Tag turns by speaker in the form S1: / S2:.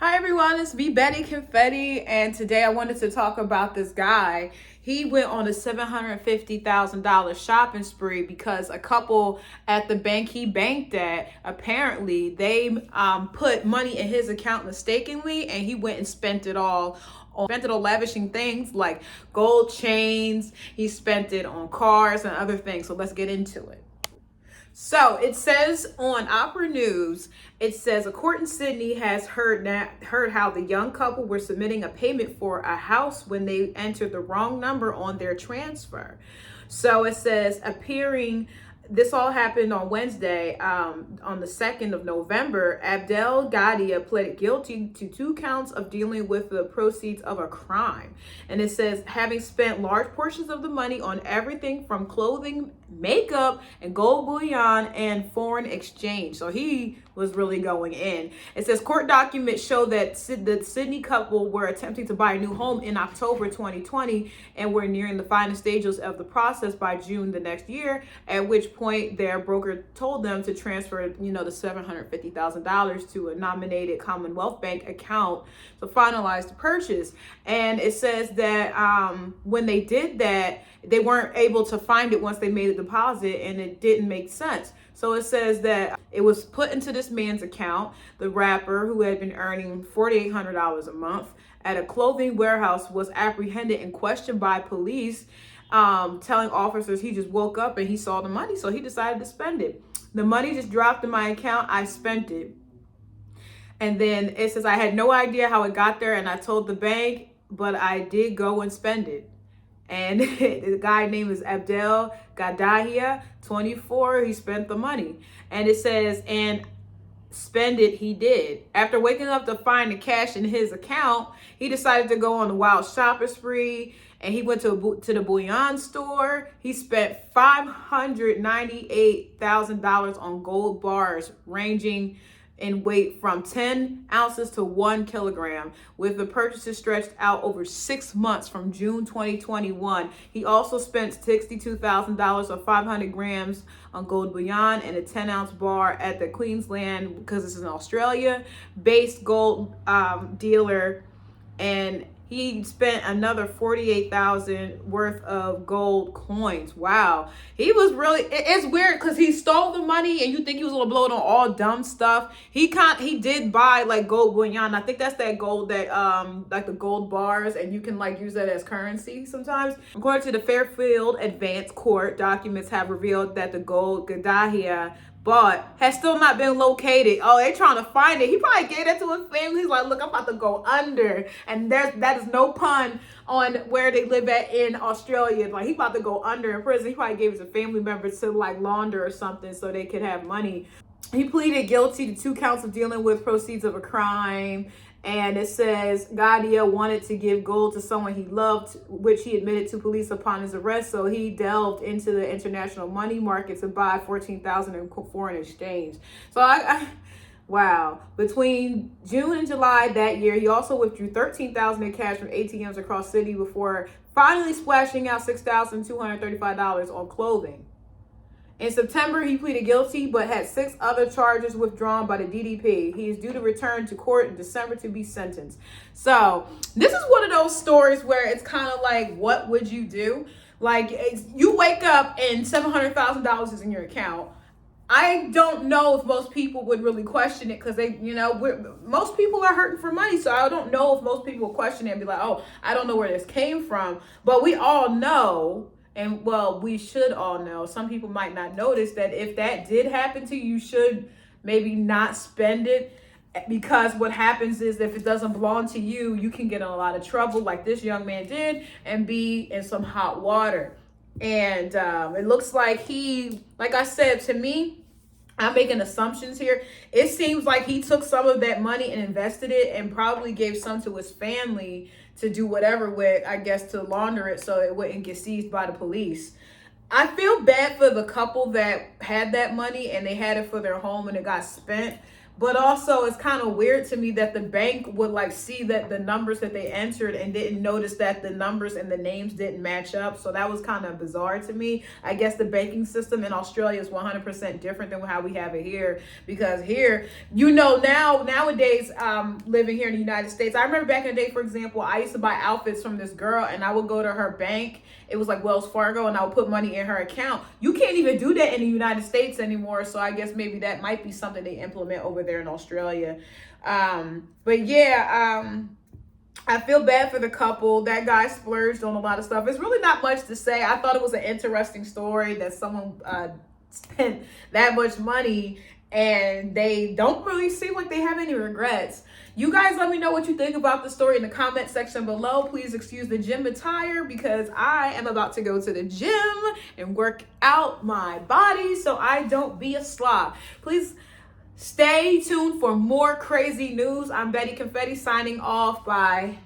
S1: Hi everyone, it's me, Betty Confetti, and today I wanted to talk about this guy. He went on a $750,000 shopping spree because a couple at the bank he banked at, apparently they put money in his account mistakenly, and he went and spent it all on lavishing things like gold chains. He spent it on cars and other things. So let's get into it. So it says on Opera News, it says a court in Sydney has heard how the young couple were submitting a payment for a house when they entered the wrong number on their transfer. So it says this all happened on Wednesday, on the 2nd of November. Abdel Gadia pleaded guilty to 2 counts of dealing with the proceeds of a crime. And it says having spent large portions of the money on everything from clothing, makeup, and gold bullion and foreign exchange. So he was really going in. It says court documents show that the Sydney couple were attempting to buy a new home in October 2020 and were nearing the final stages of the process by June the next year, at which point their broker told them to transfer, the $750,000 to a nominated Commonwealth Bank account to finalize the purchase. And it says that when they did that, they weren't able to find it once they made a deposit, and it didn't make sense. So it says that it was put into this man's account, the rapper, who had been earning $4,800 a month at a clothing warehouse, was apprehended and questioned by police, telling officers he just woke up and he saw the money, so he decided to spend it. The money just dropped in my account. I spent it. And then it says, I had no idea how it got there, and I told the bank, but I did go and spend it. And the guy name is Abdel Gadahia, 24. He spent the money. And it says, and spend it he did. After waking up to find the cash in his account, he decided to go on a wild shopping spree. And he went to the bullion store. He spent $598,000 on gold bars ranging in weight from 10 ounces to 1 kilogram, with the purchases stretched out over 6 months from June 2021. He also spent $62,000 or 500 grams on gold bullion and a 10-ounce bar at the Queensland, because this is an Australia-based gold dealer, and he spent another $48,000 worth of gold coins. Wow. He was really, it's weird because he stole the money and you think he was going to blow it on all dumb stuff. He did buy like gold bullion. I think that's that gold that, like the gold bars, and you can like use that as currency sometimes. According to the Fairfield Advanced Court, documents have revealed that the gold Gadahia but has still not been located. Oh, they trying to find it. He probably gave that to his family. He's like, look, I'm about to go under. And that is no pun on where they live at in Australia. Like, he about to go under in prison. He probably gave his family members to like launder or something so they could have money. He pleaded guilty to 2 counts of dealing with proceeds of a crime. And it says Gadia wanted to give gold to someone he loved, which he admitted to police upon his arrest. So he delved into the international money market to buy $14,000 in foreign exchange. So wow. Between June and July that year, he also withdrew $13,000 in cash from ATMs across Sydney before finally splashing out $6,235 on clothing. In September, he pleaded guilty, but had 6 other charges withdrawn by the DDP. He is due to return to court in December to be sentenced. So this is one of those stories where it's kind of like, what would you do? Like, you wake up and $700,000 is in your account. I don't know if most people would really question it, because most people are hurting for money. So I don't know if most people will question it and be like, oh, I don't know where this came from. But we all know, and well, we should all know, some people might not notice, that if that did happen to you, you should maybe not spend it, because what happens is if it doesn't belong to you, you can get in a lot of trouble like this young man did and be in some hot water. And it looks like like I said, to me, I'm making assumptions here. It seems like he took some of that money and invested it, and probably gave some to his family to do whatever with, I guess, to launder it so it wouldn't get seized by the police. I feel bad for the couple that had that money and they had it for their home and it got spent. But also, it's kind of weird to me that the bank would like see that the numbers that they entered and didn't notice that the numbers and the names didn't match up. So that was kind of bizarre to me. I guess the banking system in Australia is 100% different than how we have it here, because here, nowadays, living here in the United States, I remember back in the day, for example, I used to buy outfits from this girl and I would go to her bank. It was like Wells Fargo, and I would put money in her account. You can't even do that in the United States anymore. So I guess maybe that might be something they implement over there in Australia. But yeah, I feel bad for the couple. That guy splurged on a lot of stuff. It's really not much to say. I thought it was an interesting story that someone spent that much money and they don't really seem like they have any regrets. You guys let me know what you think about the story in the comment section below. Please excuse the gym attire because I am about to go to the gym and work out my body so I don't be a slob. Please stay tuned for more crazy news. I'm Betty Confetti signing off. Bye.